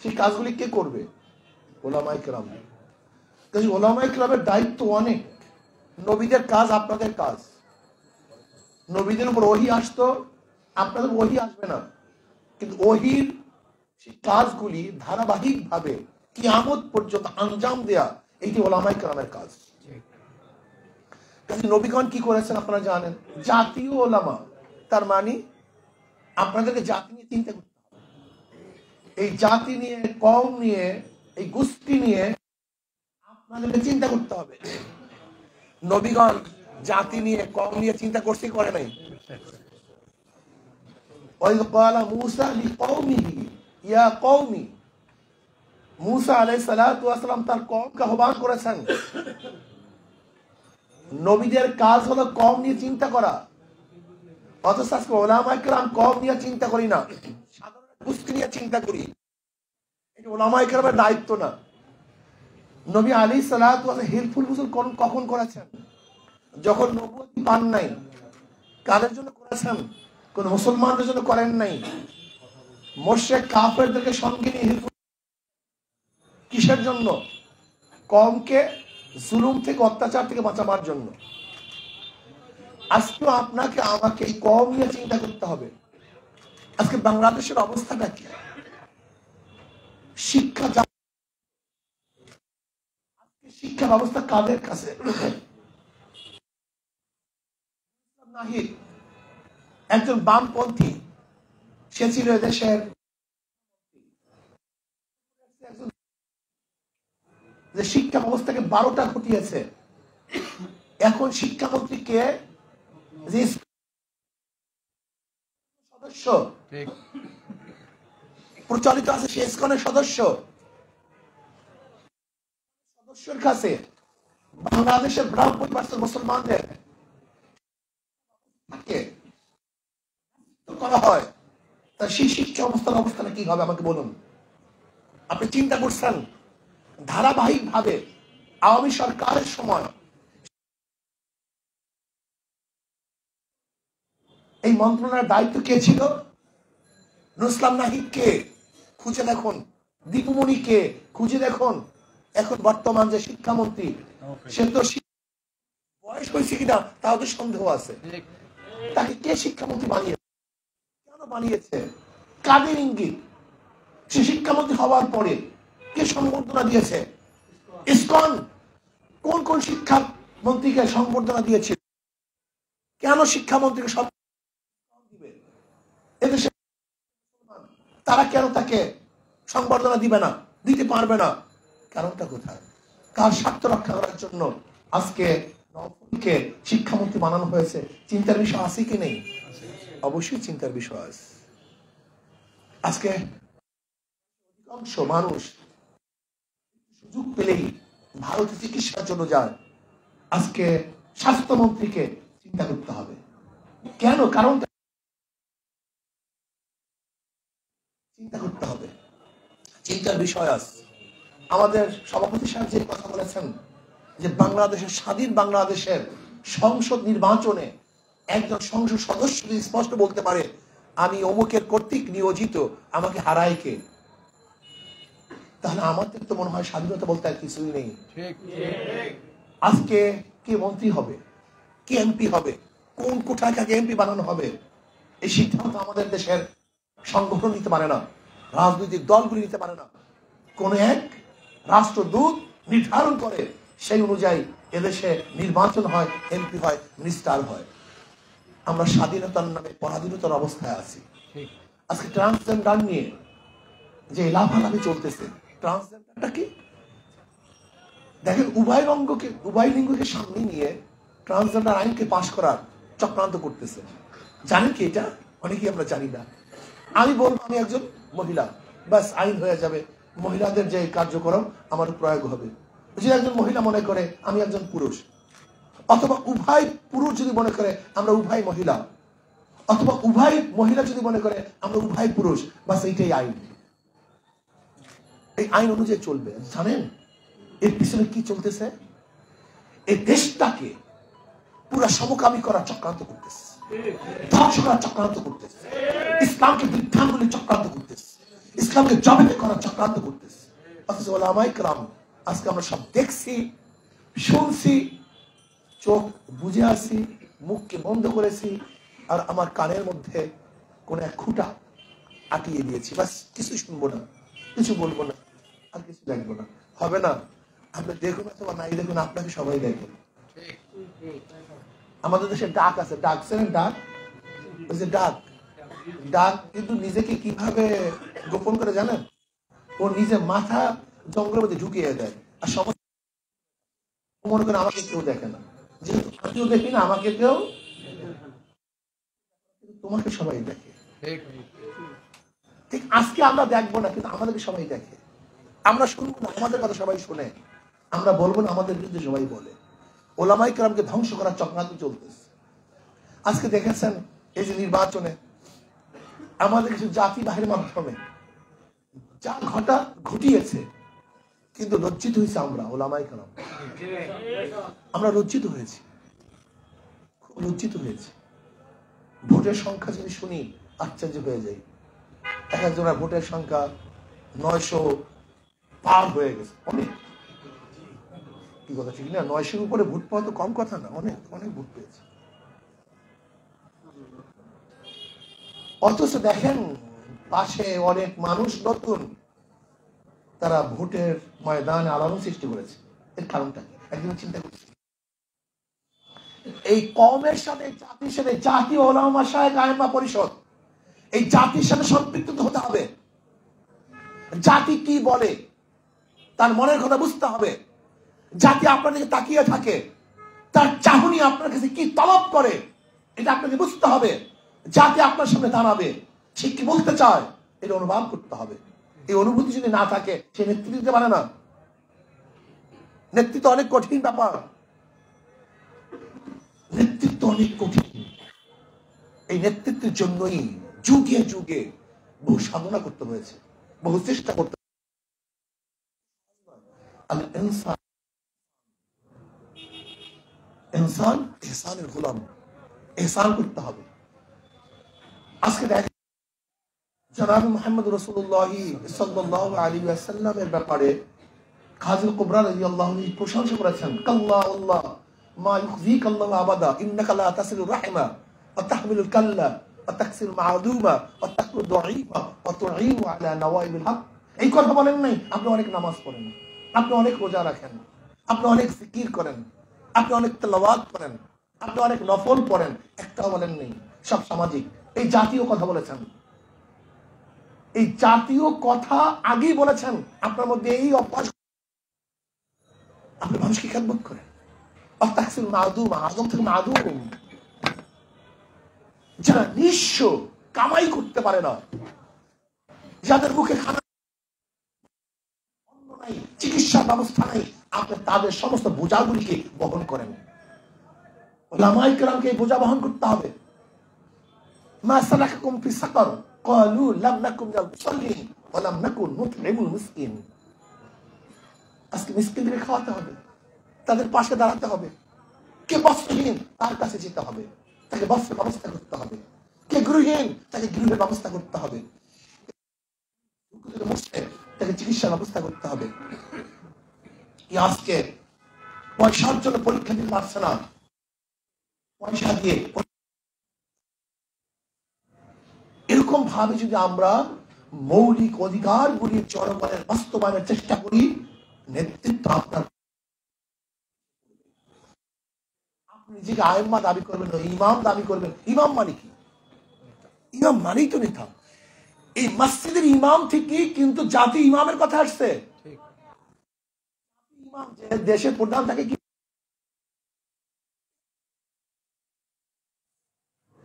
সেই কাজগুলি কে করবে? ওলামায়ে কেরাম। কাজে ওলামায়ে কেরামের দায়িত্ব অনেক। নবীদের কাজ আপনাদের কাজ। নবীদের উপর ওহী আসতো, আপনাদের ওহী আসবে না, কিন্তু ওহীর সেই কাজগুলি ধারাবাহিকভাবে কিয়ামত পর্যন্ত আঞ্জাম দেয়া, এইটি ওলামায়ে কেরামের কাজ। নবীগণ কি করেছেন আপনারা জানেন, জাতীয় ওলামা। তার মানে আপনাদেরকে জাতি নিয়ে চিন্তা করতে হবে। এই জাতি নিয়ে, কওম নিয়ে, এই গোষ্ঠী নিয়ে আপনাদেরকে চিন্তা করতে হবে। নবীগণ জাতি নিয়ে, কওম নিয়ে চিন্তা করছে, করে নাই? ওয়াইয ক্বালা মূসা লিকওমিহি ইয়া কওমি, মূসা আলাইহিস সালাতু ওয়াস সালাম তার কওমকে আহ্বান করেছেন। নবীদের কাজ হলো কওম নিয়ে চিন্তা করা। অথচ আজকে ওলামায়ে কেরাম কওম নিয়ে চিন্তা করি না, সাধারণ গোষ্ঠী নিয়ে চিন্তা করি। এটা ওলামায়ে কেরামের দায়িত্ব না। নবী আলাইহিস সালাতু ওয়াস সালাম হিলফুল ফুসুল কখন করেছেন? যখন নবুয়ত পান নাই। কাদের জন্য করেছেন? কোন মুসলমানদের জন্য করেন নাই। মুশরিক কাফেরদেরকে সঙ্গে নিয়ে হিলফুল, কিসের জন্য? কওমকে জুলুম থেকে, অত্যাচার থেকে বাঁচাবার জন্য। আজকে আপনাকে আমাকে এই কওম নিয়ে চিন্তা করতে হবে। আজকে বাংলাদেশের অবস্থাটা কি? শিক্ষা ব্যবস্থা কাদের কাছে? নাহিদ একজন বামপন্থী, সে ছিল দেশের যে শিক্ষা ব্যবস্থাকে 12টা ঘটিয়েছে। এখন শিক্ষামন্ত্রী কে? যে সদস্য প্রচলিত আছে, সে ইসকনের সদস্য। সদস্যের কাছে বাংলাদেশের ব্রাহ্মণ মুসলমানদের করা হয়, তা সেই শিক্ষা অবস্থাটা কি হবে আমাকে বলুন। আপনি চিন্তা করছেন ধারাবাহিক ভাবে আওয়ামী সরকারের সময় এই মন্ত্রণালয়ের দায়িত্ব কে ছিল? নুরুল ইসলাম নাহিদ কে? খুঁজে দেখুন। দীপুমণি কে? খুঁজে দেখুন। এখন বর্তমান যে শিক্ষামন্ত্রী, সে তো বয়স হয়েছে কিনা তাও তো সন্দেহ আছে। তাকে কে শিক্ষামন্ত্রী বানিয়েছে? কেন বানিয়েছে? কাদের ইঙ্গিত? সে শিক্ষামন্ত্রী হওয়ার পরে কে সংবর্ধনা দিয়েছে? ইসকন কোন কোন শিক্ষামন্ত্রীকে সংবর্ধনা দিয়েছিল? কেন শিক্ষামন্ত্রীকে সব দিবে? এদেশে তারা কেন তাকে সংবর্ধনা দিবে না, দিতে পারবে না? কারণটা কোথায়? কার স্বার্থ রক্ষা করার জন্য আজকে নওফলকে শিক্ষামন্ত্রী বানানো হয়েছে? চিন্তার বিষয় আছে কি নেই? অবশ্যই চিন্তার বিষয় আছে। আজকে অধিকাংশ মানুষ সুযোগ পেলেই ভারতে চিকিৎসার জন্য যায়। আজকে স্বাস্থ্যমন্ত্রীকে চিন্তা করতে হবে। কেন? কারণটা চিন্তা করতে হবে। চিন্তার বিষয় আছে। আমাদের সভাপতি সাহেব যে কথা বলেছেন যে বাংলাদেশের, স্বাধীন বাংলাদেশের সংসদ নির্বাচনে একজন সংসদ সদস্য যদি স্পষ্ট বলতে পারে আমি অমুকের কর্তৃক নিয়োজিত, আমাকে হারায় কে, তাহলে আমাদের তো মনে হয় স্বাধীনতা বলতে আর কিছুই নেই। আজকে কে মন্ত্রী হবে, কে এমপি হবে, কোন কোঠায় কাকে এমপি বানানো হবে, এই সিদ্ধান্ত আমাদের দেশের সংগঠন নিতে পারে না, রাজনৈতিক দলগুলি নিতে পারে না। কোন এক রাষ্ট্রদূত নির্ধারণ করে, সেই অনুযায়ী এদেশে নির্বাচন হয়, এমপি হয়, মিনিস্টার হয়। আমরা স্বাধীনতার নামে পরাধীনতার অবস্থায় আছি। আজকে ট্রান্সজেন্ডার নিয়ে যে লাফালাফি চলতেছে, ট্রান্সজেন্ডারটা কি? দেখেন, উভয় লিঙ্গকে সামনে নিয়ে ট্রান্সজেন্ডার আইনকে পাশ করার চক্রান্ত করতেছে। জানেন কি এটা? অনেকেই আমরা জানি না। আমি বলবো আমি একজন মহিলা, ব্যাস আইন হয়ে যাবে, মহিলাদের যে কার্যক্রম আমার প্রয়োগ হবে। যদি একজন মহিলা মনে করে আমি একজন পুরুষ, অথবা উভয় পুরুষ যদি মনে করে আমরা উভয় মহিলা, অথবা উভয় মহিলা যদি মনে করে আমরা উভয় পুরুষ, বাস এইটাই আইন। এই আইন অনুযায়ী চলবে। জানেন এর পিছনে কি চলতেছে? এই দেশটাকে পুরা সমকামী করার চক্রান্ত করতেছে, ধ্বংস করার চক্রান্ত করতেছে, ইসলামকে বৃদ্ধাঙ্গুলি চক্রান্ত করতেছে। ইসলামকে জবে করার চক্রান্ত করতেছে। অথচ ওলামায়ে কেরাম আজকে আমরা সব দেখছি, শুনছি, চোখ বুঝে আছি, মুখকে বন্ধ করেছি, আর আমার কানের মধ্যে কোন এক খুঁটা আটিয়ে দিয়েছি। বাস কিছু শুনবো না, কিছু বলবো না, আর কিছু দেখবো না। হবে না? আপনি দেখুন অথবা নাই দেখুন, আপনাকে সবাই দেখবেন। আমাদের দেশে ডাক আছে, ডাক চেনেন? ডাক, ওই যে ডাক, ডাক কিন্তু নিজেকে কিভাবে গোপন করে জানেন? ও নিজে মাথা জঙ্গলের মধ্যে ঢুকিয়ে দেয়, আর সমস্ত মনে করেন আমাকে কেউ দেখে না, যেহেতু আমিও দেখি না, আমাকে কেউ, তোমাকে সবাই দেখে। ঠিক আজকে আমরা দেখবো না, কিন্তু আমাদেরকে সবাই দেখে। আমরা শুনবো না, আমাদের কথা সবাই শুনে। আমরা বলবো না, আমাদের বিরুদ্ধে সবাই বলে। ওলামায়ে কেরামকে ধ্বংস করার চক্রান্ত চলতেছে। আজকে দেখেছেন এই যে নির্বাচনে আমাদের কিছু জাতি বাহিনীর মাধ্যমে যা ঘটিয়েছে, কিন্তু লজ্জিত হয়েছে আমরা ওলামায়ে কেরাম। আমরা লজ্জিত হয়েছি, খুব লজ্জিত হয়েছি। ভোটের সংখ্যা যদি শুনি আশ্চর্য হয়ে যাই। এক একজনের ভোটের সংখ্যা 900 পার হয়ে গেছে। অনেক, কি কথা ঠিক না? 900-র উপরে ভোট পাওয়া তো কম কথা না, অনেক অনেক ভোট পেয়েছে। অথচ দেখেন পাশে অনেক মানুষ নতুন, তারা ভোটের ময়দানে আলোড়ন সৃষ্টি করেছে। এর কারণটা কি? একদিন চিন্তা করছি, এই কওমের সাথে, জাতির সাথে, জাতীয় উলামা মাশায়েখ আইম্মা পরিষদ, এই জাতির সাথে সম্পৃক্ত হতে হবে। জাতি কি বলে তার মনের কথা বুঝতে হবে। জাতি আপনার দিকে তাকিয়ে থাকে, তার চাহনি আপনার কাছে কি তলব করে, এটা আপনাকে বুঝতে হবে। জাতি আপনার সামনে দাঁড়াবে, সে কি বলতে চায়, এটা অনুভব করতে হবে। এই অনুভূতি যদি না থাকে, সে নেতৃত্ব দিতে পারে না। নেতৃত্ব অনেক কঠিন ব্যাপার, নেতৃত্ব অনেক কঠিন। এই নেতৃত্বের জন্যই যুগে যুগে বহু সাধনা করতে হয়েছে, বহু চেষ্টা করতে। আল ইনসান, ইনসান ইহসানের গোলাম, ইহসান করতে হবে। আজকে দেখেন জনাব মুহাম্মদ রাসূলুল্লাহ সাল্লাল্লাহু আলাইহি ওয়াসাল্লামের ব্যাপারে খাজিল কুবরা রাদিয়াল্লাহু আনহু প্রশংসা করেছেন। কাল্লা আল্লাহ মা ইউখজিক আল্লাহু আবাদা ইন্নাকা লা তাসিলুর রাহিমা ওয়া তাহমিলুল কাল্লা ওয়া তাকসিরুল মা'দুমা ওয়া তাকরুদ দাঈফা ওয়া তু'ইনু আলা নওয়াইবিল হক। এই কথা বলেন নাই? আপনি অনেক নামাজ পড়েন, আপনি অনেক রোজা রাখেন, আপনি অনেক জিকির করেন, আপনি অনেক তেলাওয়াত করেন, আপনি অনেক নফল পড়েন, একটাও বলেন নেই সব সামাজিক। এই জাতীয় কথা বলেছেন, এই জাতীয় কথা আগেই বলেছেন। আপনার মধ্যে এই অভ্যাস, আপনি মানুষকে খেদমত করেন। যারা নিঃস্ব, কামাই করতে পারে না, যাদের মুখে খানা অন্ন নাই, চিকিৎসার ব্যবস্থা নাই, আপনি তাদের সমস্ত বোঝাগুলিকে বহন করেন। ওলামায়ে কেরামকে এই বোঝা বহন করতে হবে। মা সালাকাকুম ফি সাকার ক্বালু লাম নাকুম মিনাল মুসাল্লিন ওয়া লাম নাকুন নুত'ইমুল মিসকিন। আজকে মিসকিনদের খাওয়াতে হবে, তাদের পাশে দাঁড়াতে হবে। কে বস্ত্রহীন, তার কাছে যেতে হবে, তাকে বস্ত্রের ব্যবস্থা করতে হবে। কে গৃহহীন, তাকে গৃহের ব্যবস্থা করতে হবে। তাকে চিকিৎসার ব্যবস্থা করতে হবে। আজকে পয়সার জন্য পরীক্ষা দিতে পারছে না, পয়সা দিয়ে এরকম ভাবে যদি আমরা মৌলিক অধিকারগুলির জনগণের বাস্তবায়নের চেষ্টা করি, নেতৃত্ব আপনার। আপনি নিজেকে আইম্মা দাবি করবেন না, ইমাম দাবি করবেন। ইমাম মানে কি? ইমাম মানেই তো নেতা। এই মসজিদের ইমাম ঠিকই, কিন্তু জাতি ইমামের কথা আসছে। ইমাম যে দেশের প্রধান থাকে কি,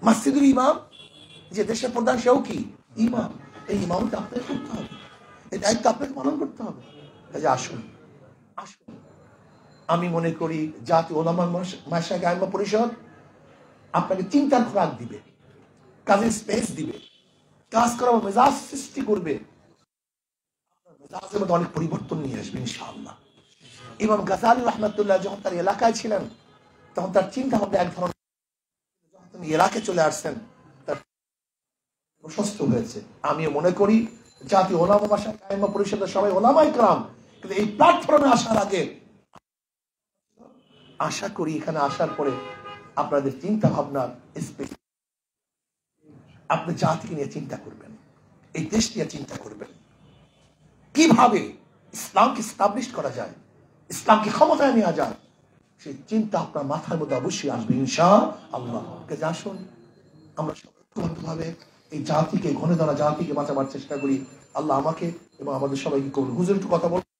মসজিদের ইমাম যে দেশের প্রধান, সেও কি ইমাম। এই ইমামকে আপনাকে করতে হবে, এই দায়িত্ব আপনাকে পালন করতে হবে। আসুন আসুন, আমি মনে করি জাতীয় উলামা মাশায়েখ আইম্মা পরিষদ আপনাকে চিন্তার খোরাক দিবে, কাজের স্পেস দিবে, কাজ করার মেজাজ সৃষ্টি করবে, মেজাজের মধ্যে অনেক পরিবর্তন নিয়ে আসবে ইনশাআল্লাহ। ইমাম গাযালি রাহমাতুল্লাহ যখন তার এলাকায় ছিলেন, তখন তার চিন্তা ভাবনা এক ধরনের, যখন তিনি এলাকায় চলে আসছেন তার প্রশস্ত হয়েছে। আমিও মনে করি জাতীয় ওলামা মাশায়েখ আইম্মা পরিষদের সবাই ওলামায়ে কেরাম, কিন্তু এই প্ল্যাটফর্মে আসার আগে আশা করি এখানে আসার পরে আপনাদের চিন্তা ভাবনার স্পেস, আপনি জাতিকে নিয়ে চিন্তা করবেন, এই দেশ নিয়ে চিন্তা করবেন, কিভাবে ইসলামকে স্টাবলিশ করা যায়, ইসলামকে ক্ষমতায় নেওয়া যায়, সেই চিন্তা আপনার মাথার মধ্যে অবশ্যই আসবে ইনশাআল্লাহ। আসুন আমরা ভাবে এই জাতিকে, ঘনে ধরা জাতিকে বাঁচাবার চেষ্টা করি। আল্লাহ আমাকে এবং আমাদের সবাইকে কবুল। হুজুর একটু কথা বলবেন,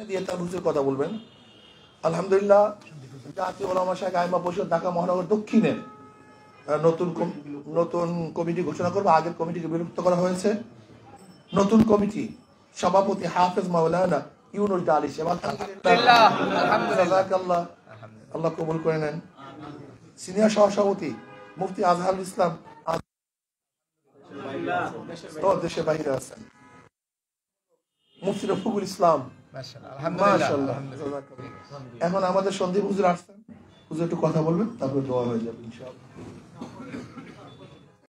দিয়ে তার হুজুর কথা বলবেন। আলহামদুলিল্লাহ, জাতীয় ওলামা মাশায়েখ আইম্মা পরিষদ ঢাকা মহানগর দক্ষিণের নতুন কমিটি ঘোষণা করবো। আগের কমিটিকে বিলুপ্ত করা হয়েছে। নতুন কমিটি সভাপতি হাফেজ মাওলানা ইউনুস ডালি সাহেব, আলহামদুলিল্লাহ, আল্লাহ কবুল করে নেন। সিনিয়র সহসভাপতি মুফতি আজহারুল ইসলাম, দেশে বাইরে আছেন। মুফতি রফিকুল ইসলাম, মাশাআল্লাহ। এখন আমাদের সন্দীপ হুজুর আসছেন, হুজুর একটু কথা বলবেন, তারপরে দোয়া হয়ে যাবে ইনশাআল্লাহ।